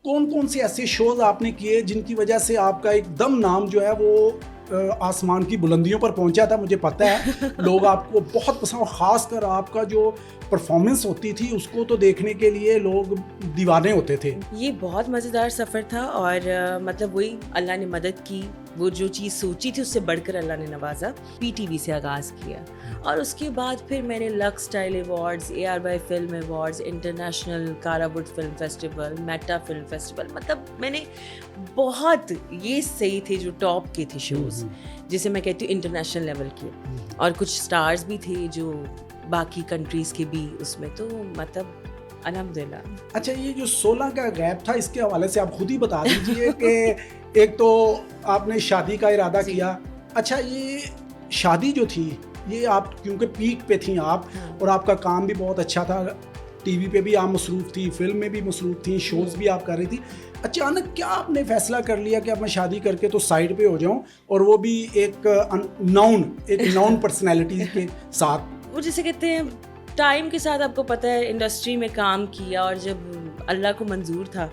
کون کون سے ایسے شوز آپ نے کیے جن کی وجہ سے آپ کا ایک دم نام جو ہے وہ آسمان کی بلندیوں پر پہنچا تھا؟ مجھے پتہ ہے لوگ آپ کو بہت پسند، اور خاص کر آپ کا جو پرفارمنس ہوتی تھی اس کو تو دیکھنے کے لیے لوگ دیوانے ہوتے تھے. یہ بہت مزیدار سفر تھا، اور مطلب وہی اللہ نے مدد کی، وہ جو چیز سوچی تھی اس سے بڑھ کر اللہ نے نوازا. پی ٹی وی سے آغاز کیا، اور اس کے بعد پھر میں نے Lux style awards, A R Y film awards, international Kara wood film festival, Meta film festival, مطلب میں نے بہت، یہ صحیح تھے جو ٹاپ کے تھے شوز، جسے میں کہتی ہوں انٹرنیشنل لیول کے، اور کچھ سٹارز بھی تھے جو باقی کنٹریز کے بھی اس میں، تو مطلب الحمدللہ. اچھا، یہ جو 16 کا گیپ تھا اس کے حوالے سے آپ خود ہی بتا دیجئے کہ ایک تو آپ نے شادی کا ارادہ کیا. اچھا، یہ شادی جو تھی یہ آپ کیونکہ پیک پہ تھیں آپ، اور آپ کا کام بھی بہت اچھا تھا، ٹی وی پہ بھی آپ مصروف تھی، فلم میں بھی مصروف تھیں، شوز بھی آپ کر رہی تھی، اچانک کیا آپ نے فیصلہ کر لیا کہ اب میں شادی کر کے تو سائڈ پہ ہو جاؤں، اور وہ بھی ایک ناؤن پرسنالٹی کے ساتھ؟ وہ جسے کہتے ہیں ٹائم کے ساتھ، آپ کو پتہ ہے انڈسٹری میں کام کیا، اور جب اللہ کو منظور تھا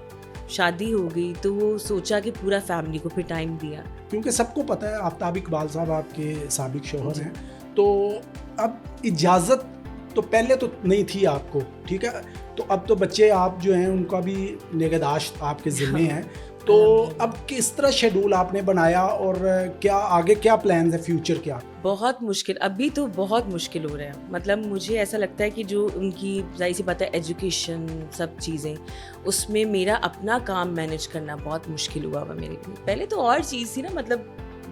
شادی ہو گئی تو وہ سوچا کہ پورا فیملی کو پھر ٹائم دیا. کیونکہ سب کو پتہ ہے آفتاب اقبال صاحب آپ کے سابق شوہر ہیں، تو اب اجازت تو پہلے تو نہیں تھی آپ کو، ٹھیک ہے، تو اب تو بچے آپ جو ہیں ان کا بھی نگہداشت آپ کے ذمے ہیں، تو اب کس طرح شیڈول آپ نے بنایا، اور کیا آگے کیا پلانز ہیں فیوچر کیا؟ بہت مشکل، ابھی تو بہت مشکل ہو رہا ہے. مطلب مجھے ایسا لگتا ہے کہ جو ان کی ظاہر سی بات ہے ایجوکیشن، سب چیزیں، اس میں میرا اپنا کام مینیج کرنا بہت مشکل ہوا میرے لیے. پہلے تو اور چیز تھی نا، مطلب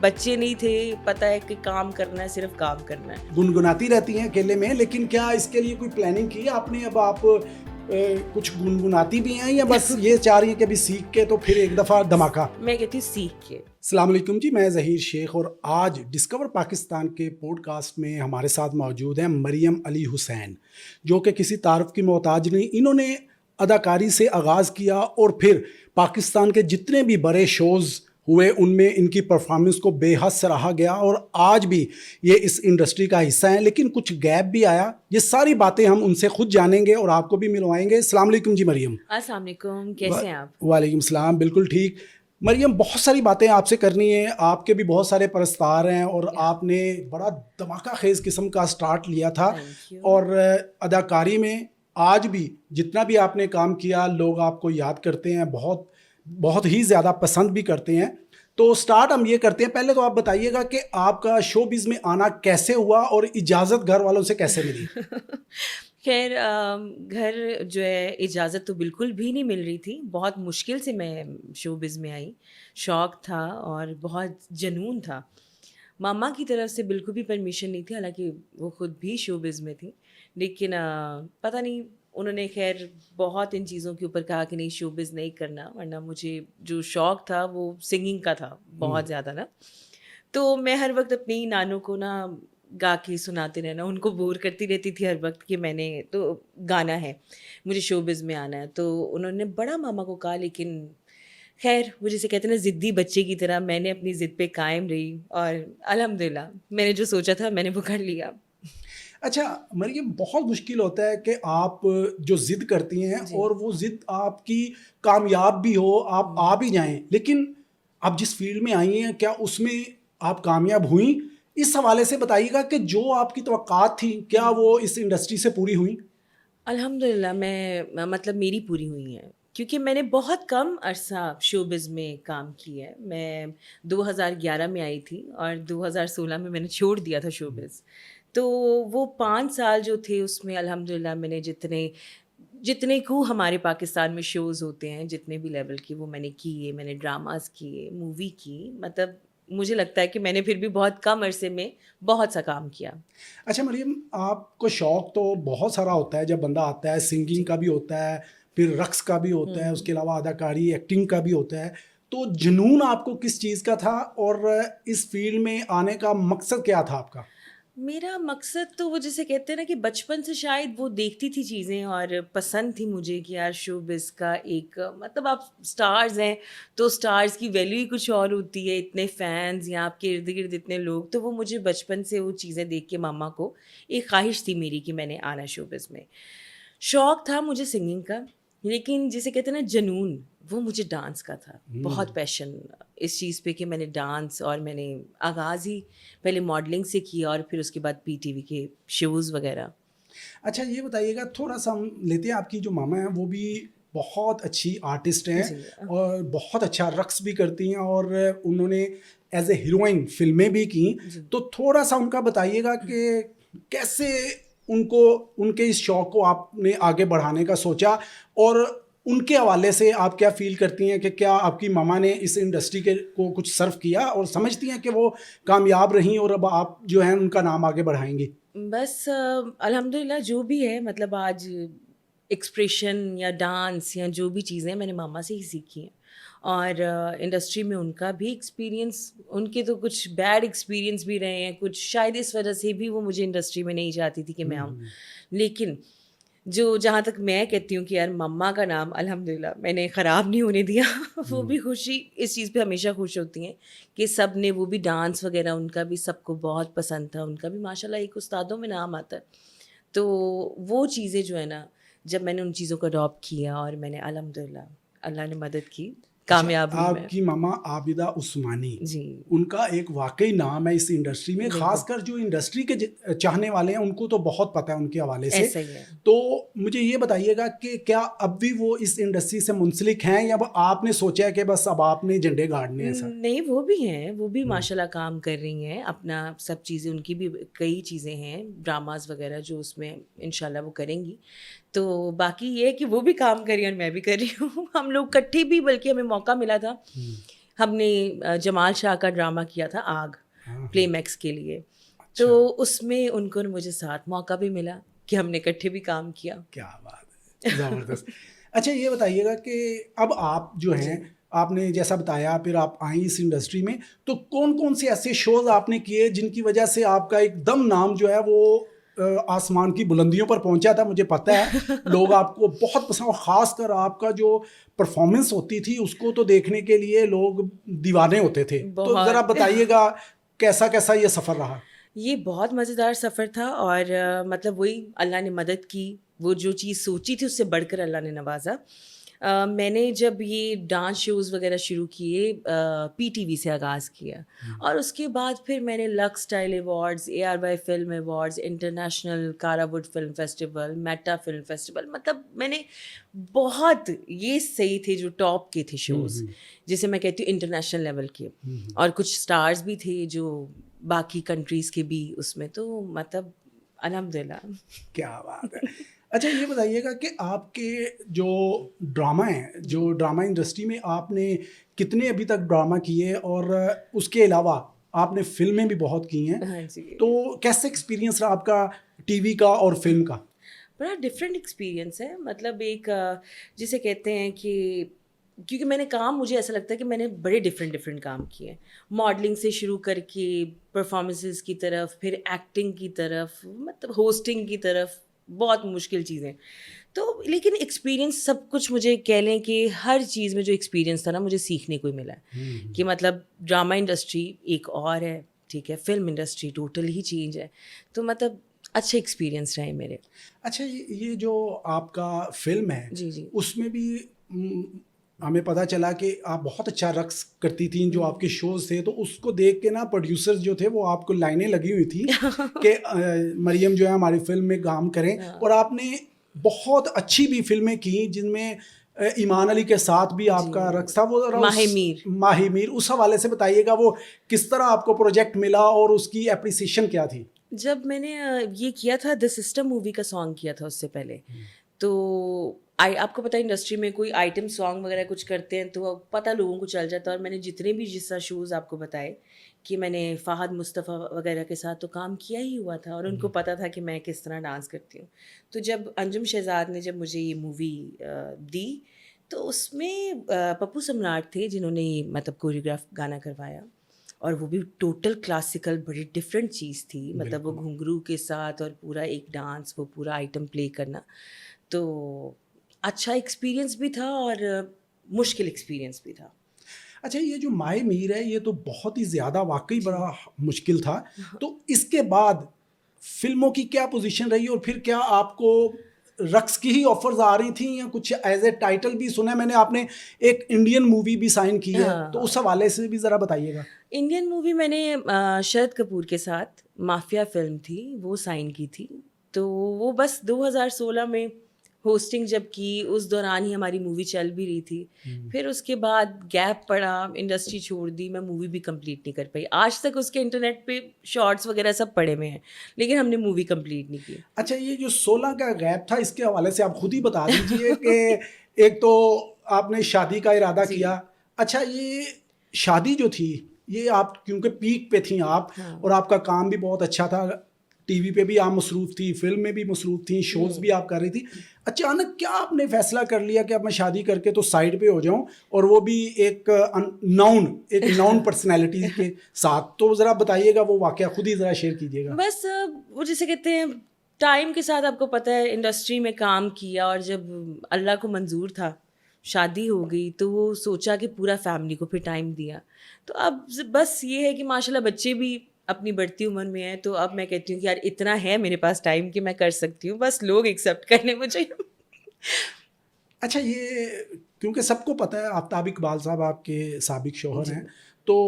بچے نہیں تھے، پتہ ہے کہ کام کرنا ہے، صرف کام کرنا ہے. گنگناتی رہتی ہیں اکیلے میں، لیکن کیا اس کے لیے کوئی پلاننگ کی ہے آپ نے؟ اب آپ کچھ گنگناتی بھی ہیں یا بس یہ چاہ رہی ہیں کہ ابھی سیکھ کے تو پھر ایک دفعہ دھماکہ؟ میں کہتی ہوں سیکھ کے. السلام علیکم جی، میں ظہیر شیخ، اور آج ڈسکور پاکستان کے پوڈ کاسٹ میں ہمارے ساتھ موجود ہیں مریم علی حسین، جو کہ کسی تعارف کی محتاج نہیں. انہوں نے اداکاری سے آغاز کیا اور پھر پاکستان کے جتنے بھی بڑے شوز ہوئے ان میں ان کی پرفارمنس کو بے حد سراہا گیا، اور آج بھی یہ اس انڈسٹری کا حصہ ہیں، لیکن کچھ گیپ بھی آیا. یہ ساری باتیں ہم ان سے خود جانیں گے اور آپ کو بھی ملوائیں گے. السلام علیکم جی مریم. السلام علیکم، کیسے ہیں آپ؟ وعلیکم السلام، بالکل ٹھیک. مریم، بہت ساری باتیں آپ سے کرنی ہیں، آپ کے بھی بہت سارے پرستار ہیں، اور آپ نے بڑا دھماکہ خیز قسم کا سٹارٹ لیا تھا، اور اداکاری میں آج بھی جتنا بھی آپ نے کام کیا لوگ آپ کو یاد کرتے ہیں، بہت بہت ہی زیادہ پسند بھی کرتے ہیں. تو سٹارٹ ہم یہ کرتے ہیں، پہلے تو آپ بتائیے گا کہ آپ کا شو بز میں آنا کیسے ہوا اور اجازت گھر والوں سے کیسے ملی؟ خیر، گھر جو ہے اجازت تو بالکل بھی نہیں مل رہی تھی، بہت مشکل سے میں شو بز میں آئی. شوق تھا اور بہت جنون تھا. ماما کی طرف سے بالکل بھی پرمیشن نہیں تھی، حالانکہ وہ خود بھی شو بز میں تھی، لیکن پتہ نہیں انہوں نے خیر بہت ان چیزوں کے اوپر کہا کہ نہیں شو بز نہیں کرنا، ورنہ مجھے جو شوق تھا وہ سنگنگ کا تھا بہت زیادہ نا. تو میں ہر وقت اپنی نانوں کو نا گا کے سناتے رہنا، ان کو بور کرتی رہتی تھی ہر وقت کہ میں نے تو گانا ہے، مجھے شو بز میں آنا ہے. تو انہوں نے بڑا ماما کو کہا، لیکن خیر وہ جسے کہتے ہیں نا ضدی بچے کی طرح میں نے اپنی ضد پہ قائم رہی، اور الحمدللہ میں نے جو سوچا تھا میں نے وہ کر لیا. اچھا مریم، بہت مشکل ہوتا ہے کہ آپ جو ضد کرتی ہیں اور وہ ضد آپ کی کامیاب بھی ہو، آپ آ بھی جائیں، لیکن آپ جس فیلڈ میں آئی ہیں کیا اس میں آپ کامیاب ہوئیں؟ اس حوالے سے بتائیے گا کہ جو آپ کی توقعات تھیں کیا وہ اس انڈسٹری سے پوری ہوئیں؟ الحمدللہ میں مطلب میری پوری ہوئی ہیں، کیونکہ میں نے بہت کم عرصہ شو بز میں کام کیا ہے. میں 2011 میں آئی تھی اور 2016 میں نے چھوڑ دیا تھا شو بز. تو وہ 5 سال جو تھے اس میں الحمدللہ میں نے جتنے کو ہمارے پاکستان میں شوز ہوتے ہیں جتنے بھی لیول کے وہ میں نے کیے. میں نے ڈراماز کیے، مووی کی، مطلب مجھے لگتا ہے کہ میں نے پھر بھی بہت کم عرصے میں بہت سا کام کیا. اچھا مریم، آپ کو شوق تو بہت سارا ہوتا ہے جب بندہ آتا ہے، سنگنگ کا بھی ہوتا ہے، پھر رقص کا بھی ہوتا ہے، اس کے علاوہ اداکاری ایکٹنگ کا بھی ہوتا ہے، تو جنون آپ کو کس چیز کا تھا اور اس فیلڈ میں آنے کا مقصد کیا تھا آپ کا؟ میرا مقصد تو وہ جیسے کہتے ہیں نا کہ بچپن سے شاید وہ دیکھتی تھی چیزیں اور پسند تھی مجھے کہ یار شو بز کا ایک مطلب آپ سٹارز ہیں تو سٹارز کی ویلیو ہی کچھ اور ہوتی ہے، اتنے فینز یا آپ کے ارد گرد اتنے لوگ. تو وہ مجھے بچپن سے وہ چیزیں دیکھ کے ماما کو ایک خواہش تھی میری کہ میں نے آنا شو بز میں. شوق تھا مجھے سنگنگ کا، لیکن جسے کہتے ہیں نا جنون، وہ مجھے ڈانس کا تھا بہت پیشن اس چیز پہ کہ میں نے ڈانس، اور میں نے آغاز ہی پہلے ماڈلنگ سے کیا اور پھر اس کے بعد پی ٹی وی کے شوز وغیرہ. اچھا یہ بتائیے گا تھوڑا سا ہم لیتے ہیں، آپ کی جو ماما ہیں وہ بھی بہت اچھی آرٹسٹ ہیں جی اور بہت اچھا رقص بھی کرتی ہیں، اور انہوں نے ایز اے ہیروئن فلمیں بھی کیں. جی. تو تھوڑا سا ان کا بتائیے گا کہ کیسے ان کے اس شوق کو آپ نے آگے بڑھانے کا سوچا، اور ان کے حوالے سے آپ کیا فیل کرتی ہیں کہ کیا آپ کی ماما نے اس انڈسٹری کے کو کچھ سرو کیا اور سمجھتی ہیں کہ وہ کامیاب رہیں اور اب آپ جو ہیں ان کا نام آگے بڑھائیں گی؟ بس الحمد للہ جو بھی ہے، مطلب آج ایکسپریشن یا ڈانس یا جو بھی چیزیں میں نے ماما سے ہی سیکھی ہیں. اور انڈسٹری میں ان کا بھی ایکسپیرینس، ان کے تو کچھ بیڈ ایکسپیرینس بھی رہے ہیں، کچھ شاید اس وجہ سے بھی وہ مجھے انڈسٹری میں نہیں چاہتی تھی کہ میں آؤں. لیکن جو جہاں تک میں کہتی ہوں کہ یار مما کا نام الحمد للہ میں نے خراب نہیں ہونے دیا. وہ بھی خوشی اس چیز پہ ہمیشہ خوش ہوتی ہیں کہ سب نے، وہ بھی ڈانس وغیرہ ان کا بھی سب کو بہت پسند تھا. ان کا بھی ماشاء اللہ ایک استادوں میں نام آتا ہے. تو وہ چیزیں جو ہے نا، جب میں نے ان چیزوں کو اڈاپٹ کیا اور میں نے الحمد للہ اللہ نے مدد کی، کامیاب ہوئی میں. آپ کی ماما عابدہ عثمانی، جی ان کا ایک واقعی نام ہے اس انڈسٹری میں، خاص کر جو انڈسٹری کے چاہنے والے ہیں ان کو تو بہت پتہ ہے ان کے حوالے سے. ایسا ہی ہے. تو مجھے یہ بتائیے گا کہ کیا اب بھی وہ اس انڈسٹری سے منسلک ہیں، یا آپ نے سوچا ہے کہ بس اب آپ نے جھنڈے گاڑنے ہیں؟ سر نہیں، وہ بھی ہیں، وہ بھی ماشاء اللہ کام کر رہی ہیں اپنا سب چیزیں. ان کی بھی کئی چیزیں ہیں، ڈراماز وغیرہ جو اس میں انشاءاللہ وہ کریں گی. تو باقی یہ ہے کہ وہ بھی کام کر رہی ہیں اور میں بھی کر رہی ہوں. ہم لوگ کٹھے بھی، بلکہ ہمیں موقع ملا تھا، ہم نے جمال شاہ کا ڈرامہ کیا تھا آگ پلے میکس کے لیے. تو اس میں ان کو مجھے ساتھ موقع بھی ملا کہ ہم نے اکٹھے بھی کام کیا. کیا بات ہے، زبردست. اچھا یہ بتائیے گا کہ اب آپ جو ہیں، آپ نے جیسا بتایا پھر آپ آئیں اس انڈسٹری میں، تو کون کون سے ایسے شوز آپ نے کیے جن کی وجہ سے آپ کا ایک دم نام جو ہے وہ آسمان کی بلندیوں پر پہنچا تھا؟ مجھے پتہ ہے لوگ آپ کو بہت پسند، اور خاص کر آپ کا جو پرفارمنس ہوتی تھی اس کو تو دیکھنے کے لیے لوگ دیوانے ہوتے تھے. تو ذرا بتائیے گا کیسا یہ سفر رہا؟ یہ بہت مزیدار سفر تھا، اور مطلب وہی اللہ نے مدد کی. وہ جو چیز سوچی تھی اس سے بڑھ کر اللہ نے نوازا. میں نے جب یہ ڈانس شوز وغیرہ شروع کیے پی ٹی وی سے آغاز کیا، اور اس کے بعد پھر میں نے Lux style awards, A R Y film awards, international Kara wood film festival, Meta film festival, مطلب میں نے بہت، یہ صحیح تھے جو ٹاپ کے تھے شوز، جسے میں کہتی ہوں انٹرنیشنل لیول کے. اور کچھ اسٹارز بھی تھے جو باقی کنٹریز کے بھی اس میں. تو مطلب الحمد للہ. کیا بات ہے. اچھا یہ بتائیے گا کہ آپ کے جو ڈرامہ ہیں، جو ڈرامہ انڈسٹری میں آپ نے کتنے ابھی تک ڈرامہ کیے، اور اس کے علاوہ آپ نے فلمیں بھی بہت کی ہیں. ہاں جی. تو کیسے ایکسپیرینس رہا آپ کا ٹی وی کا اور فلم کا؟ بڑا ڈفرینٹ ایکسپیرینس ہے. مطلب ایک جسے کہتے ہیں کہ کیونکہ میں نے کام، مجھے ایسا لگتا ہے کہ میں نے بڑے ڈفرینٹ کام کیے ہیں، ماڈلنگ سے شروع کر کے پرفارمنسز کی طرف، پھر ایکٹنگ کی طرف، مطلب ہوسٹنگ کی طرف، بہت مشکل چیزیں. تو لیکن ایکسپیرینس سب کچھ، مجھے کہہ لیں کہ ہر چیز میں جو ایکسپیرینس تھا نا مجھے سیکھنے کو ہی ملا ہے. کہ مطلب ڈرامہ انڈسٹری ایک اور ہے، ٹھیک ہے، فلم انڈسٹری ٹوٹل ہی چینج ہے. تو مطلب اچھے ایکسپیرینس رہے میرے. اچھا یہ جو آپ کا فلم ہے، جی اس میں بھی ہمیں پتہ چلا کہ آپ بہت اچھا رقص کرتی تھیں. جو آپ کے شوز تھے تو اس کو دیکھ کے نا پروڈیوسر جو تھے وہ آپ کو لائنیں لگی ہوئی تھیں کہ مریم جو ہے ہماری فلم میں کام کریں. اور آپ نے بہت اچھی بھی فلمیں کی جن میں ایمان علی کے ساتھ بھی آپ کا رقص تھا. وہ ماہی میر، اس حوالے سے بتائیے گا وہ کس طرح آپ کو پروجیکٹ ملا اور اس کی اپریسیشن کیا تھی؟ جب میں نے یہ کیا تھا، دا سسٹم مووی کا سانگ کیا تھا اس سے پہلے، تو آپ کو پتہ ہے انڈسٹری میں کوئی آئٹم سانگ وغیرہ کچھ کرتے ہیں تو پتہ لوگوں کو چل جاتا ہے. اور میں نے جتنے بھی جس طرح شوز آپ کو بتائے کہ میں نے فہد مصطفیٰ وغیرہ کے ساتھ تو کام کیا ہی ہوا تھا، اور ان کو پتہ تھا کہ میں کس طرح ڈانس کرتی ہوں. تو جب انجم شہزاد نے جب مجھے یہ مووی دی تو اس میں پپو سمراٹ تھے جنہوں نے مطلب کوریوگراف گانا کروایا، اور وہ بھی ٹوٹل کلاسیکل، بڑی ڈفرینٹ چیز تھی. مطلب وہ گھنگرو کے ساتھ اور پورا ایک ڈانس، وہ پورا آئٹم پلے کرنا. تو اچھا ایکسپیرینس بھی تھا اور مشکل ایکسپیرینس بھی تھا. اچھا یہ جو ماہی میر ہے یہ تو بہت ہی زیادہ واقعی بڑا مشکل تھا. تو اس کے بعد فلموں کی کیا پوزیشن رہی، اور پھر کیا آپ کو رقص کی ہی آفرز آ رہی تھیں یا کچھ ایز اے ٹائٹل بھی سنا ہے میں نے آپ نے ایک انڈین مووی بھی سائن کی ہے, تو اس حوالے سے بھی ذرا بتائیے گا. انڈین مووی میں نے شرد کپور کے ساتھ مافیا فلم تھی وہ سائن کی تھی, تو وہ بس 2016 میں ہوسٹنگ جب کی اس دوران ہی ہماری مووی چل بھی رہی تھی. پھر اس کے بعد گیپ پڑا, انڈسٹری چھوڑ دی, میں مووی بھی کمپلیٹ نہیں کر پائی. آج تک اس کے انٹرنیٹ پہ شارٹس وغیرہ سب پڑے ہوئے ہیں, لیکن ہم نے مووی کمپلیٹ نہیں کی. اچھا, یہ جو 16 کا گیپ تھا اس کے حوالے سے آپ خود ہی بتا دیجیے کہ ایک تو آپ نے شادی کا ارادہ کیا. اچھا, یہ شادی جو تھی یہ آپ کیونکہ پیک پہ تھیں آپ, اور آپ کا کام بھی بہت اچھا تھا, ٹی وی پہ بھی آپ مصروف تھی, فلم میں بھی مصروف تھیں, شوز بھی آپ کر رہی تھی. اچانک کیا آپ نے فیصلہ کر لیا کہ اب میں شادی کر کے تو سائڈ پہ ہو جاؤں, اور وہ بھی ایک ناؤن پرسنالٹی کے ساتھ؟ تو ذرا بتائیے گا وہ واقعہ, خود ہی ذرا شیئر کیجیے گا. بس وہ جسے کہتے ہیں ٹائم کے ساتھ آپ کو پتہ ہے انڈسٹری میں کام کیا, اور جب اللہ کو منظور تھا شادی ہو گئی تو وہ سوچا کہ پورا فیملی کو پھر ٹائم دیا. تو اب بس یہ ہے کہ ماشاءاللہ بچے بھی اپنی بڑھتی عمر میں ہیں, تو اب میں کہتی ہوں کہ یار اتنا ہے میرے پاس ٹائم کہ میں کر سکتی ہوں, بس لوگ ایکسیپٹ کر لیں مجھے. اچھا, یہ کیونکہ سب کو پتہ ہے آفتاب اقبال صاحب آپ کے سابق شوہر ہیں, تو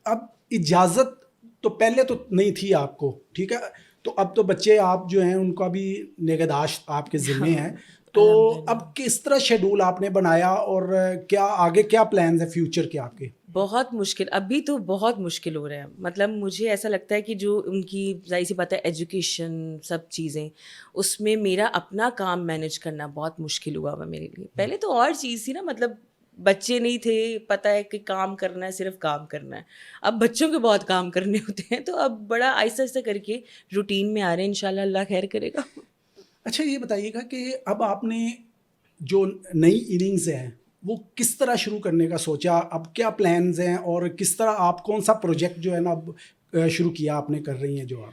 اب اجازت تو پہلے تو نہیں تھی آپ کو, ٹھیک ہے, تو اب تو بچے آپ جو ہیں ان کا بھی نگہداشت آپ کے ذمے ہیں, تو اب کس طرح شیڈول آپ نے بنایا, اور کیا آگے کیا پلانز ہیں فیوچر کے آپ کے؟ بہت مشکل, ابھی تو بہت مشکل ہو رہا ہے. مطلب مجھے ایسا لگتا ہے کہ جو ان کی ظاہر سی بات ہے ایجوکیشن سب چیزیں, اس میں میرا اپنا کام مینیج کرنا بہت مشکل ہوا ہوا میرے لیے. پہلے تو اور چیز تھی نا, مطلب بچے نہیں تھے, پتہ ہے کہ کام کرنا ہے, صرف کام کرنا ہے. اب بچوں کے بہت کام کرنے ہوتے ہیں, تو اب بڑا آہستہ آہستہ کر کے روٹین میں آ رہے ہیں, انشاءاللہ اللہ خیر کرے گا. اچھا, یہ بتائیے گا کہ اب آپ نے جو نئی اننگز ہیں وہ کس طرح شروع کرنے کا سوچا, اب کیا پلانز ہیں, اور کس طرح آپ کون سا پروجیکٹ جو ہے نا اب شروع کیا آپ نے کر رہی ہیں جو آپ؟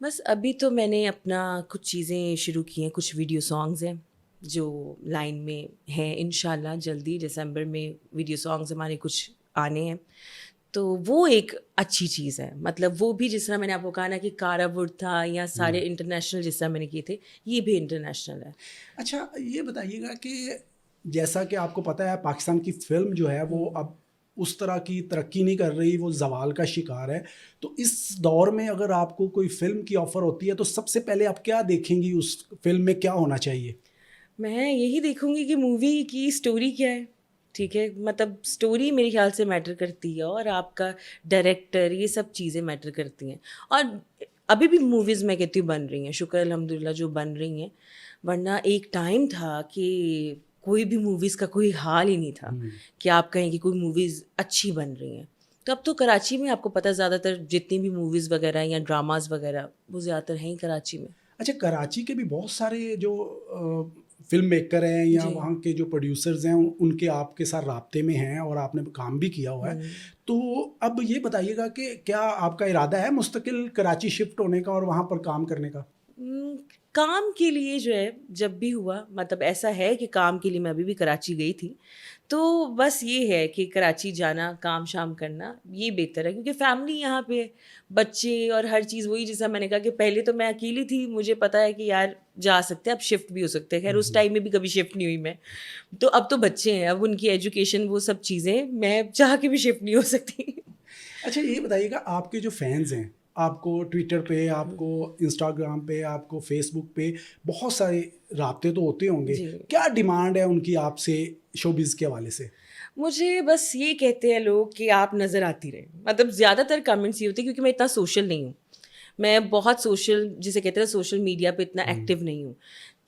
بس ابھی تو میں نے اپنا کچھ چیزیں شروع کی ہیں, کچھ ویڈیو سانگز ہیں جو لائن میں ہیں, انشاءاللہ جلدی دسمبر میں ویڈیو سانگز ہمارے کچھ آنے ہیں, تو وہ ایک اچھی چیز ہے. مطلب وہ بھی جس طرح میں نے آپ کو کہا نا کہ کارا ووڈ تھا یا سارے انٹرنیشنل جس طرح میں نے کیے تھے, یہ بھی انٹرنیشنل ہے. اچھا, یہ بتائیے گا کہ جیسا کہ آپ کو پتہ ہے پاکستان کی فلم جو ہے وہ اب اس طرح کی ترقی نہیں کر رہی, وہ زوال کا شکار ہے, تو اس دور میں اگر آپ کو کوئی فلم کی آفر ہوتی ہے تو سب سے پہلے آپ کیا دیکھیں گی, اس فلم میں کیا ہونا چاہیے؟ میں یہی دیکھوں گی کہ مووی کی اسٹوری کیا ہے, ٹھیک ہے, مطلب اسٹوری میرے خیال سے میٹر کرتی ہے, اور آپ کا ڈائریکٹر, یہ سب چیزیں میٹر کرتی ہیں. اور ابھی بھی موویز میں کہتی ہوں بن رہی ہیں, شکر الحمدللہ جو بن رہی ہیں, ورنہ ایک ٹائم تھا کہ کوئی بھی موویز کا کوئی حال ہی نہیں تھا کہ آپ کہیں کہ کوئی موویز اچھی بن رہی ہیں. تو اب تو کراچی میں آپ کو پتہ زیادہ تر جتنی بھی موویز وغیرہ یا ڈراماز وغیرہ وہ زیادہ تر ہیں ہی کراچی میں. اچھا, کراچی کے بھی بہت سارے جو فلم میکر ہیں یا وہاں کے جو پروڈیوسرز ہیں ان کے آپ کے ساتھ رابطے میں ہیں, اور آپ نے کام بھی کیا ہوا ہے, تو اب یہ بتائیے گا کہ کیا آپ کا ارادہ ہے مستقل کراچی شفٹ ہونے کا اور وہاں پر کام کرنے کا؟ کام کے لیے جو ہے جب بھی ہوا, مطلب ایسا ہے کہ کام کے لیے میں ابھی بھی کراچی گئی تھی, تو بس یہ ہے کہ کراچی جانا, کام شام کرنا, یہ بہتر ہے, کیونکہ فیملی یہاں پہ, بچے اور ہر چیز وہی. جیسا میں نے کہا کہ پہلے تو میں اکیلی تھی, مجھے پتہ ہے کہ یار جا سکتے ہیں, اب شفٹ بھی ہو سکتے ہیں. خیر اس ٹائم میں بھی کبھی شفٹ نہیں ہوئی میں, تو اب تو بچے ہیں, اب ان کی ایجوکیشن وہ سب چیزیں میں چاہ کے بھی شفٹ نہیں ہو سکتی. اچھا, یہ بتائیے گا آپ کے جو فینز ہیں, آپ کو ٹویٹر پہ, آپ کو انسٹاگرام پہ, آپ کو فیس بک پہ بہت سارے رابطے تو ہوتے ہوں گے, کیا ڈیمانڈ ہے ان کی آپ سے شوبز کے حوالے سے؟ مجھے بس یہ کہتے ہیں لوگ کہ آپ نظر آتی رہیں. مطلب زیادہ تر کمنٹس یہ ہوتے ہیں, کیونکہ میں اتنا سوشل نہیں ہوں, میں بہت سوشل جسے کہتے ہیں سوشل میڈیا پہ اتنا ایکٹیو نہیں ہوں,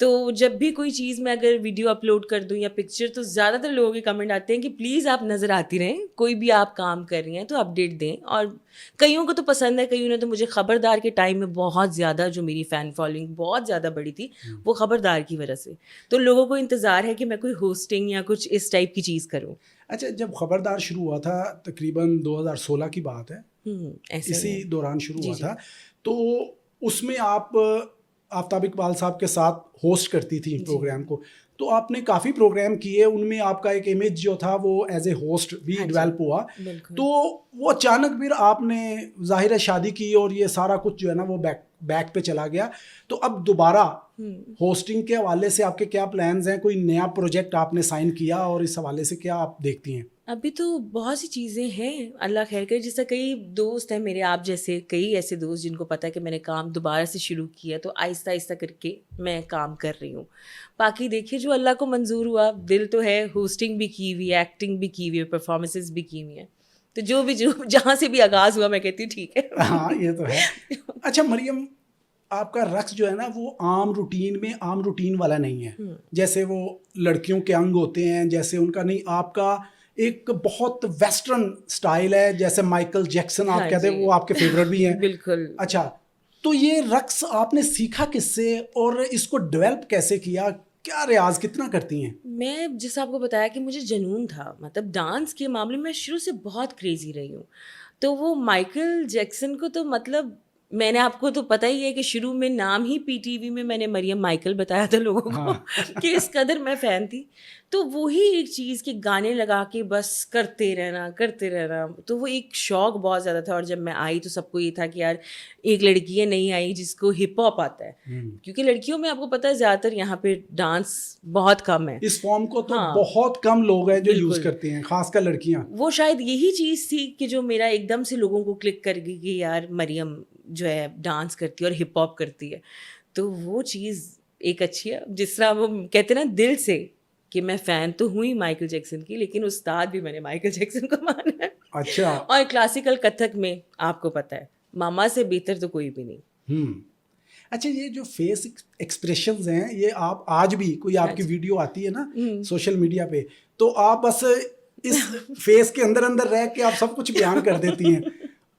تو جب بھی کوئی چیز میں اگر ویڈیو اپلوڈ کر دوں یا پکچر, تو زیادہ تر لوگوں کے کمنٹ آتے ہیں کہ پلیز آپ نظر آتی رہیں, کوئی بھی آپ کام کر رہی ہیں تو اپڈیٹ دیں. اور کئیوں کو تو پسند ہے, کئیوں نے تو مجھے خبردار کے ٹائم میں بہت زیادہ, جو میری فین فالوئنگ بہت زیادہ بڑی تھی وہ خبردار کی وجہ سے, تو لوگوں کو انتظار ہے کہ میں کوئی ہوسٹنگ یا کچھ اس ٹائپ کی چیز کروں. اچھا, جب خبردار شروع ہوا تھا تقریباً 2016 کی بات ہے, اسی دوران شروع ہوا تھا, تو اس میں آپ آفتاب اقبال صاحب کے ساتھ ہوسٹ کرتی تھی پروگرام کو, تو آپ نے کافی پروگرام کیے, ان میں آپ کا ایک امیج جو تھا وہ ایز اے ہوسٹ بھی ڈیولپ ہوا. تو وہ اچانک پھر آپ نے ظاہر ہے شادی کی اور یہ سارا کچھ جو ہے نا وہ بیک پہ چلا گیا. تو اب دوبارہ ہوسٹنگ کے حوالے سے آپ کے کیا پلانز ہیں؟ کوئی نیا پروجیکٹ آپ نے سائن کیا اور اس حوالے سے کیا آپ دیکھتی ہیں؟ ابھی تو بہت سی چیزیں ہیں, اللہ خیر کرے. جیسا کئی دوست ہیں میرے, آپ جیسے کئی ایسے دوست جن کو پتہ ہے کہ میں نے کام دوبارہ سے شروع کیا, تو آہستہ آہستہ کر کے میں کام کر رہی ہوں. باقی دیکھیے جو اللہ کو منظور ہوا. دل تو ہے, ہوسٹنگ بھی کی ہوئی ہے, ایکٹنگ بھی کی ہوئی ہے, پرفارمنسز بھی کی ہوئی ہیں. تو جو جہاں سے بھی آغاز ہوا میں کہتی ہوں ٹھیک ہے. ہاں یہ تو ہے. اچھا مریم, آپ کا رقص جو ہے نا وہ عام روٹین والا نہیں ہے. جیسے وہ لڑکیوں کے انگ ہوتے ہیں جیسے ان کا نہیں, آپ کا ایک بہت ویسٹرن سٹائل ہے, جیسے مائیکل جیکسن آپ کہتے ہیں, وہ آپ کے فیورٹ بھی ہیں. بالکل. اچھا, تو یہ رقص آپ نے سیکھا کس سے اور اس کو ڈیولپ کیسے کیا؟ کیا ریاض کتنا کرتی ہیں؟ میں جیسا آپ کو بتایا کہ مجھے جنون تھا, مطلب ڈانس کے معاملے میں شروع سے بہت کریزی رہی ہوں. تو وہ مائیکل جیکسن کو تو مطلب میں نے, آپ کو تو پتہ ہی ہے کہ شروع میں نام ہی پی ٹی وی میں میں نے مریم مائیکل بتایا تھا لوگوں کو کہ اس قدر میں فین تھی. تو وہی ایک چیز کہ گانے لگا کے بس کرتے رہنا. تو وہ ایک شوق بہت زیادہ تھا. اور جب میں آئی تو سب کو یہ تھا کہ یار ایک لڑکی ہے نہیں آئی جس کو ہپ ہاپ آتا ہے, کیونکہ لڑکیوں میں آپ کو پتہ ہے زیادہ تر یہاں پہ ڈانس بہت کم ہے. اس فارم کو تو بہت کم لوگ ہیں جو یوز کرتے ہیں, خاص کر لڑکیاں. وہ شاید یہی چیز تھی کہ جو میرا ایک دم سے لوگوں کو کلک کر گئی کہ یار مریم جو ہے ڈانس کرتی ہے اور ہپ ہاپ کرتی ہے. تو وہ چیز ایک اچھی ہے, جس طرح وہ کہتے ہیں نا دل سے کہ میں فین تو ہوں ہی مائیکل جیکسن کی, لیکن استاد بھی میں نے مائیکل جیکسن کو مانا ہے. اچھا. اور کلاسیکل کتھک میں آپ کو پتہ ہے ماما سے بہتر تو کوئی بھی نہیں. اچھا, یہ جو فیس ایکسپریشنز ہیں یہ آپ آج بھی کوئی آپ کی ویڈیو آتی ہے نا سوشل میڈیا پہ, تو آپ بس اس فیس کے اندر رہ کے آپ سب کچھ بیان کر دیتی ہیں.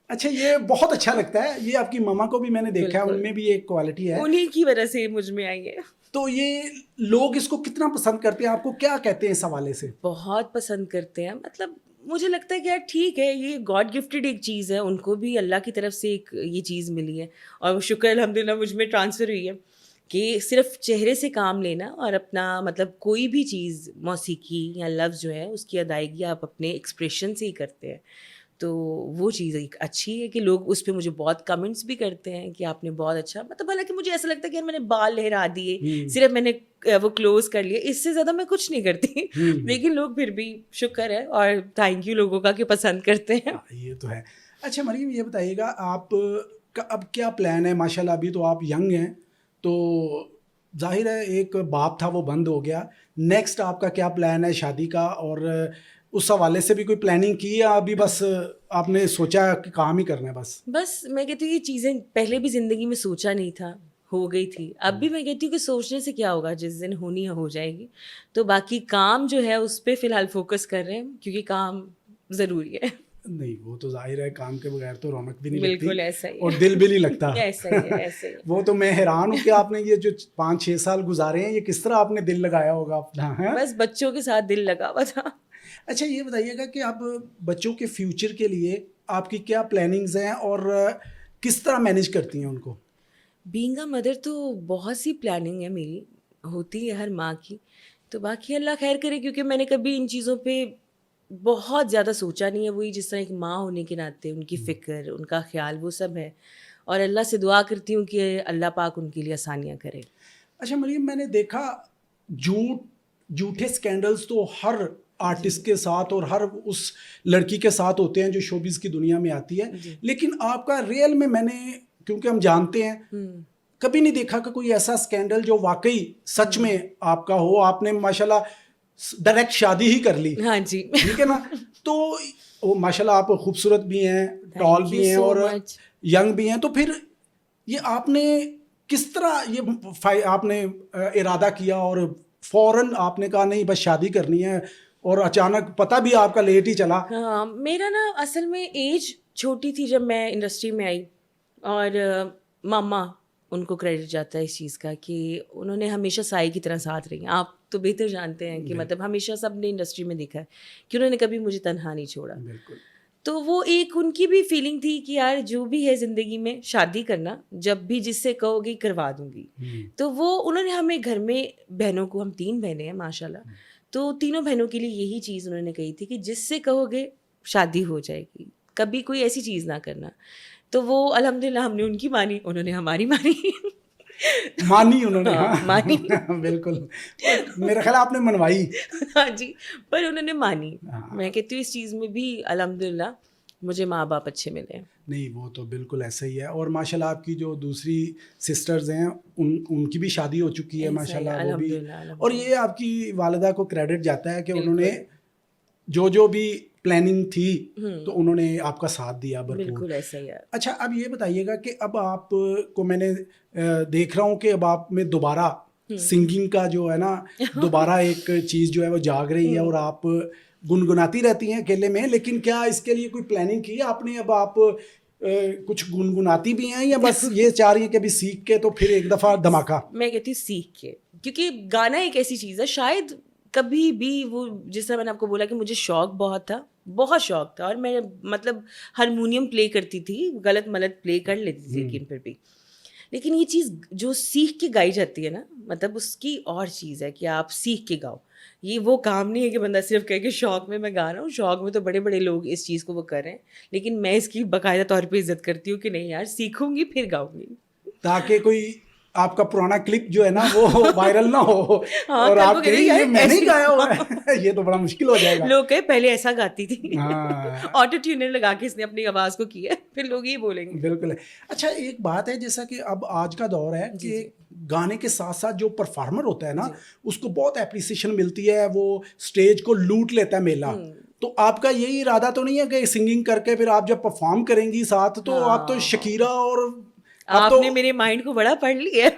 اچھا, یہ بہت اچھا لگتا ہے. یہ آپ کی ماما کو بھی میں نے دیکھا ہے, ان میں بھی ایک کوالٹی ہے, انہیں کی وجہ سے مجھ میں آئی ہے. تو یہ لوگ اس کو کتنا پسند کرتے ہیں, آپ کو کیا کہتے ہیں اس حوالے سے؟ بہت پسند کرتے ہیں. مطلب مجھے لگتا ہے کہ یار ٹھیک ہے, یہ گاڈ گفٹیڈ ایک چیز ہے, ان کو بھی اللہ کی طرف سے ایک یہ چیز ملی ہے, اور وہ شکر الحمدللہ مجھ میں ٹرانسفر ہوئی ہے کہ صرف چہرے سے کام لینا اور اپنا مطلب کوئی بھی چیز موسیقی یا لفظ جو ہے اس کی ادائیگی آپ اپنے ایکسپریشن سے ہی کرتے ہیں. تو وہ چیز ایک اچھی ہے کہ لوگ اس پہ مجھے بہت کمنٹس بھی کرتے ہیں کہ آپ نے بہت اچھا, مطلب حالانکہ مجھے ایسا لگتا ہے کہ یار میں نے بال لہرا دیے, صرف میں نے وہ کلوز کر لیا, اس سے زیادہ میں کچھ نہیں کرتی. لیکن لوگ پھر بھی شکر ہے اور تھینک یو لوگوں کا کہ پسند کرتے ہیں. یہ تو ہے. اچھا مریم, یہ بتائیے گا آپ کا اب کیا پلان ہے؟ ماشاء اللہ ابھی تو آپ ینگ ہیں, تو ظاہر ہے ایک باپ تھا وہ بند ہو گیا. نیکسٹ آپ کا کیا پلان ہے شادی کا, اور اس حوالے سے بھی کوئی پلاننگ کی یا ابھی بس آپ نے سوچا کہ کام ہی کرنا ہے بس؟ بس میں کہتی ہوں یہ چیزیں پہلے بھی زندگی میں سوچا نہیں تھا, ہو گئی تھی. اب بھی میں کہتی ہوں کہ سوچنے سے کیا ہوگا, جس دن ہونی ہو جائے گی. تو باقی کام جو ہے اس پہ فی الحال فوکس کر رہے ہیں, کیونکہ کام ضروری ہے. نہیں وہ تو ظاہر ہے, کام کے بغیر تو رونق بھی نہیں لگتی, بالکل ایسا ہی اور دل بھی نہیں لگتا. ایسا ہی ہے, ایسا ہی. وہ تو میں حیران ہوں کہ آپ نے یہ جو 5-6 سال گزارے ہیں یہ کس طرح آپ نے دل لگایا ہوگا اپنا. بس بچوں کے ساتھ دل لگا ہوا تھا. اچھا, یہ بتائیے گا کہ آپ بچوں کے فیوچر کے لیے آپ کی کیا پلاننگز ہیں اور کس طرح مینیج کرتی ہیں ان کو؟ بینگ اے مدر تو بہت سی پلاننگ ہے میری, ہوتی ہے ہر ماں کی. تو باقی اللہ خیر کرے, کیونکہ میں نے کبھی ان چیزوں پہ بہت زیادہ سوچا نہیں ہے. وہی جس طرح ایک ماں ہونے کے ناطے ان کی فکر, ان کا خیال, وہ سب ہے. اور اللہ سے دعا کرتی ہوں کہ اللہ پاک ان کے لیے آسانیاں کرے. اچھا مریم, میں نے دیکھا جھوٹے سکینڈلز تو ہر آرٹسٹ کے ساتھ اور ہر اس لڑکی کے ساتھ ہوتے ہیں جو شوبز کی دنیا میں آتی ہے, لیکن آپ کا ریئل میں نے, کیونکہ ہم جانتے ہیں, کبھی نہیں دیکھا کہ کوئی ایسا سکینڈل جو واقعی سچ میں آپ کا ہو. آپ نے ماشاءاللہ ڈائریکٹ شادی ہی کر لی. ہاں جی, ٹھیک ہے نا. تو ماشاءاللہ آپ خوبصورت بھی ہیں, ٹال بھی ہیں اور ینگ بھی ہیں. تو پھر یہ آپ نے کس طرح یہ آپ نے ارادہ کیا اور فوراً آپ نے کہا نہیں بس شادی کرنی ہے, اور اچانک پتہ بھی آپ کا لیٹ ہی چلا؟ ہاں, میرا نا اصل میں ایج چھوٹی تھی جب میں انڈسٹری میں آئی, اور ماما ان کو کریڈٹ جاتا ہے اس چیز کا کہ انہوں نے ہمیشہ سائے کی طرح ساتھ رہی ہیں. آپ تو بہتر جانتے ہیں کہ مطلب ہمیشہ سب نے انڈسٹری میں دیکھا ہے کہ انہوں نے کبھی مجھے تنہا نہیں چھوڑا. بالکل. تو وہ ایک ان کی بھی فیلنگ تھی کہ یار جو بھی ہے زندگی میں شادی کرنا جب بھی جس سے کہو گی کروا دوں گی. تو وہ انہوں نے ہمیں گھر میں بہنوں کو, ہم 3 بہنیں ہیں ماشاء اللہ, تو تینوں بہنوں کے لیے یہی چیز انہوں نے کہی تھی کہ جس سے کہو گے شادی ہو جائے گی, کبھی کوئی ایسی چیز نہ کرنا. تو وہ الحمدللہ ہم نے ان کی مانی, انہوں نے ہماری مانی. مانی انہوں نے, ہاں, مانی. بالکل, میرا خیال آپ نے منوائی. ہاں جی, پر انہوں نے مانی. میں کہتی ہوں اس چیز میں بھی الحمدللہ مجھے ماں باپ اچھے ملے ہیں. نہیں وہ تو بالکل ایسا ہی ہے. اور ماشاء اللہ آپ کی جو دوسری سسٹرز ہیں ان کی بھی شادی ہو چکی ہے ماشاء اللہ, وہ بھی. اور یہ آپ کی والدہ کو کریڈٹ جاتا ہے کہ انہوں نے جو بھی پلاننگ تھی تو انہوں نے آپ کا ساتھ دیا بھرپور. بالکل ایسا ہی ہے. اچھا اب یہ بتائیے گا کہ اب آپ کو میں نے دیکھ رہا ہوں کہ اب آپ میں دوبارہ سنگنگ کا جو ہے نا دوبارہ ایک چیز جو ہے وہ جاگ رہی ہے, اور آپ گنگناتی رہتی ہیں اکیلے میں, لیکن کیا اس کے لیے کوئی پلاننگ کی ہے آپ نے؟ اب آپ کچھ گنگناتی بھی ہیں یا بس یہ چاہ رہی ہیں کہ ابھی سیکھ کے تو پھر ایک دفعہ دھماکہ؟ میں کہتی ہوں سیکھ کے, کیونکہ گانا ایک ایسی چیز ہے شاید کبھی بھی وہ, جس طرح میں نے آپ کو بولا کہ مجھے شوق بہت تھا, بہت شوق تھا, اور میں مطلب ہارمونیم پلے کرتی تھی, غلط ملت پلے کر لیتی تھی, لیکن پھر بھی لیکن یہ چیز جو سیکھ کے گائی جاتی ہے نا, مطلب اس کی اور چیز ہے کہ آپ سیکھ کے گاؤ. یہ وہ کام نہیں ہے کہ بندہ صرف کہے کہ شوق میں گا رہا ہوں. شوق میں تو بڑے بڑے لوگ اس چیز کو وہ کر رہے ہیں, لیکن میں اس کی باقاعدہ طور پہ عزت کرتی ہوں کہ نہیں یار سیکھوں گی پھر گاؤں گی, تاکہ کوئی آپ کا پرانا کلپ جو ہے نا وہ وائرل نہ ہو اور آپ کہیں یہ میں نہیں گایا ہوا ہے, یہ تو بڑا مشکل ہو جائے گا. لوگ کہیں پہلے ایسا گاتی تھی, آٹو ٹیونر لگا کے اس نے اپنی آواز کو کیا, پھر لوگ یہ بولیں گے. بالکل. اچھا ایک بات ہے, جیسا کہ اب آج کا دور ہے کہ گانے کے ساتھ ساتھ جو پرفارمر ہوتا ہے نا اس کو بہت اپریسیشن ملتی ہے, وہ اسٹیج کو لوٹ لیتا ہے میلہ. تو آپ کا یہی ارادہ تو نہیں ہے کہ سنگنگ کر کے پھر آپ جب پرفارم کریں گی ساتھ تو آپ تو شکیرا اور آپ نے میرے مائنڈ کو بڑا پڑھ لیا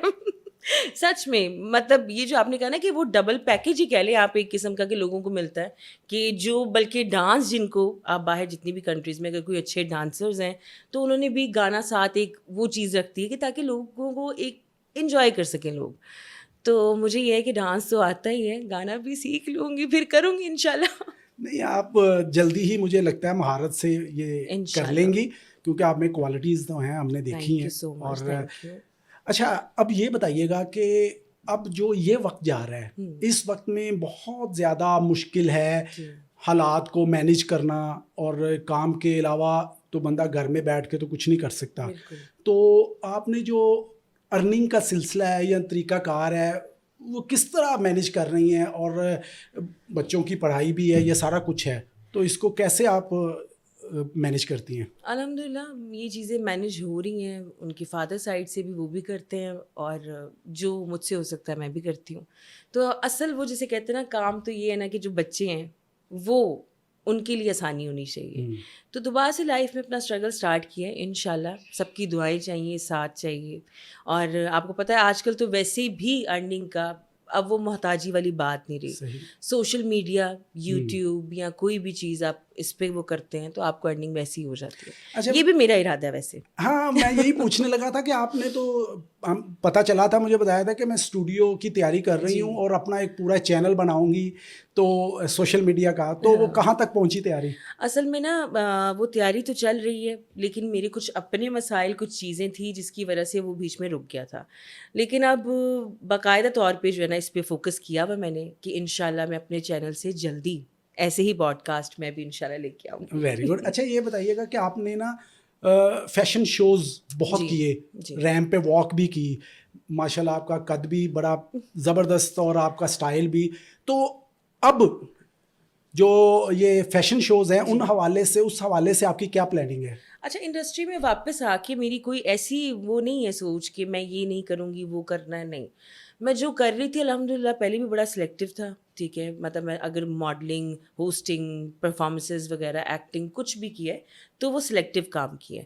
سچ میں. مطلب یہ جو آپ نے کہا نا کہ وہ ڈبل پیکج ہی کہہ لیں آپ ایک قسم کا, کہ لوگوں کو ملتا ہے کہ جو بلکہ ڈانس جن کو آپ باہر جتنی بھی کنٹریز میں اگر کوئی اچھے ڈانسرز ہیں تو انہوں نے بھی گانا ساتھ ایک وہ چیز رکھتی ہے کہ تاکہ لوگوں کو ایک انجوائے کر سکیں لوگ. تو مجھے یہ ہے کہ ڈانس تو آتا ہی ہے, گانا بھی سیکھ لوں گی پھر کروں گی انشاءاللہ. نہیں آپ جلدی ہی مجھے لگتا ہے مہارت سے یہ کر لیں گی, کیونکہ آپ میں کوالٹیز تو ہیں, ہم نے دیکھی ہیں. اور اچھا اب یہ بتائیے گا کہ اب جو یہ وقت جا رہا ہے اس وقت میں بہت زیادہ مشکل ہے حالات کو مینیج کرنا, اور کام کے علاوہ تو بندہ گھر میں بیٹھ کے تو کچھ نہیں کر سکتا. تو آپ نے جو ارننگ کا سلسلہ ہے یا طریقہ کار ہے وہ کس طرح مینیج کر رہی ہیں, اور بچوں کی پڑھائی بھی ہے, یہ سارا کچھ ہے, تو اس کو کیسے آپ مینیج کرتی ہیں؟ الحمدللہ یہ چیزیں مینیج ہو رہی ہیں, ان کی فادر سائڈ سے بھی وہ بھی کرتے ہیں, اور جو مجھ سے ہو سکتا ہے میں بھی کرتی ہوں. تو اصل وہ جسے کہتے ہیں نا کام تو یہ ہے نا کہ جو بچے ہیں وہ ان کے لیے آسانی ہونی چاہیے. تو دوبارہ سے لائف میں اپنا اسٹرگل اسٹارٹ کیا ہے انشاءاللہ. سب کی دعائیں چاہیے, ساتھ چاہیے, اور آپ کو پتہ ہے آج کل تو ویسے بھی ارننگ کا اب وہ محتاجی والی بات نہیں رہی. سوشل میڈیا, یوٹیوب یا کوئی بھی چیز آپ اس پہ وہ کرتے ہیں تو آپ کو ارننگ ویسی ہی ہو جاتی ہے. اچھا یہ بھی میرا ارادہ ہے ویسے. ہاں میں یہی پوچھنے لگا تھا کہ آپ نے تو پتہ چلا تھا, مجھے بتایا تھا کہ میں اسٹوڈیو کی تیاری کر رہی ہوں اور اپنا ایک پورا چینل بناؤں گی تو سوشل میڈیا کا, تو وہ کہاں تک پہنچی تیاری؟ اصل میں نا وہ تیاری تو چل رہی ہے, لیکن میرے کچھ اپنے مسائل, کچھ چیزیں تھیں جس کی وجہ سے وہ بیچ میں رک گیا تھا. لیکن اب باقاعدہ طور پہ جو ہے نا اس پہ فوکس کیا ہوا میں نے کہ انشاءاللہ میں اپنے چینل سے جلدی ایسے ہی براڈ کاسٹ میں بھی انشاءاللہ لے کے آؤں. Very good. اچھا یہ بتائیے گا کہ آپ نے نا فیشن شوز بہت کیے, ریمپ پہ واک بھی کی, ماشاء اللہ آپ کا قد بھی بڑا زبردست اور آپ کا اسٹائل بھی. تو اب جو یہ فیشن شوز ہیں ان حوالے سے, اس حوالے سے آپ کی کیا پلاننگ ہے؟ اچھا انڈسٹری میں واپس آ کے میری کوئی ایسی وہ نہیں ہے سوچ کہ میں یہ نہیں کروں گی وہ کرنا ہے, نہیں. میں جو کر رہی تھی الحمدللہ پہلے بھی بڑا سلیکٹیو تھا, ٹھیک ہے, مطلب میں اگر ماڈلنگ, ہوسٹنگ, پرفارمنسز وغیرہ, ایکٹنگ کچھ بھی کی ہے تو وہ سلیکٹیو کام کی ہے.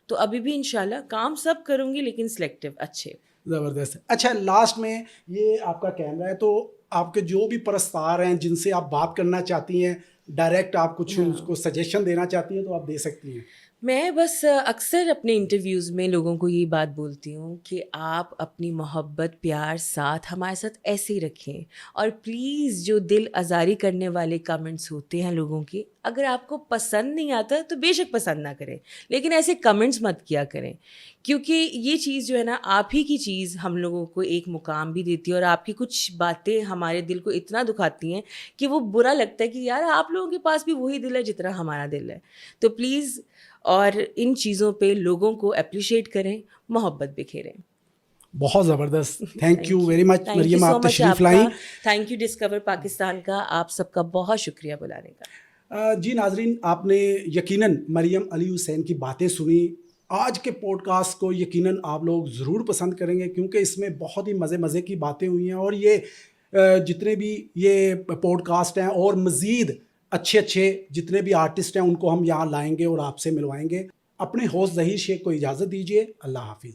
تو ابھی بھی انشاءاللہ کام سب کروں گی لیکن سلیکٹیو اچھے. زبردست. اچھا لاسٹ میں یہ آپ کا کیمرہ ہے, تو آپ کے جو بھی پرستار ہیں جن سے آپ بات کرنا چاہتی ہیں ڈائریکٹ آپ کچھ اس کو سجیشن دینا چاہتی ہیں تو آپ دے سکتی ہیں. میں بس اکثر اپنے انٹرویوز میں لوگوں کو یہ بات بولتی ہوں کہ آپ اپنی محبت پیار ساتھ ہمارے ساتھ ایسے ہی رکھیں، اور پلیز جو دل آزاری کرنے والے کمنٹس ہوتے ہیں لوگوں کے، اگر آپ کو پسند نہیں آتا تو بے شک پسند نہ کریں، لیکن ایسے کمنٹس مت کیا کریں، کیونکہ یہ چیز جو ہے نا، آپ ہی کی چیز ہم لوگوں کو ایک مقام بھی دیتی ہے، اور آپ کی کچھ باتیں ہمارے دل کو اتنا دکھاتی ہیں کہ وہ برا لگتا ہے کہ یار آپ لوگوں کے پاس بھی وہی دل ہے جتنا ہمارا دل ہے. تو پلیز، اور ان چیزوں پہ لوگوں کو اپریشیٹ کریں، محبت بکھیریں. بہت زبردست. Thank you very much thank you Maryam, so آپ مچ تشریف آپ لائیں. کا. تھینک یو ڈسکور پاکستان کا، آپ سب کا بہت شکریہ بلانے کا. جی ناظرین، آپ نے یقیناً مریم علی حسین کی باتیں سنی. آج کے پوڈ کاسٹ کو یقیناً آپ لوگ ضرور پسند کریں گے، کیونکہ اس میں بہت ہی مزے کی باتیں ہوئی ہیں، اور یہ جتنے بھی یہ پوڈ کاسٹ ہیں اور مزید اچھے جتنے بھی آرٹسٹ ہیں ان کو ہم یہاں لائیں گے اور آپ سے ملوائیں گے. اپنے ہوسٹ ظہیر شیخ کو اجازت دیجیے. اللہ حافظ.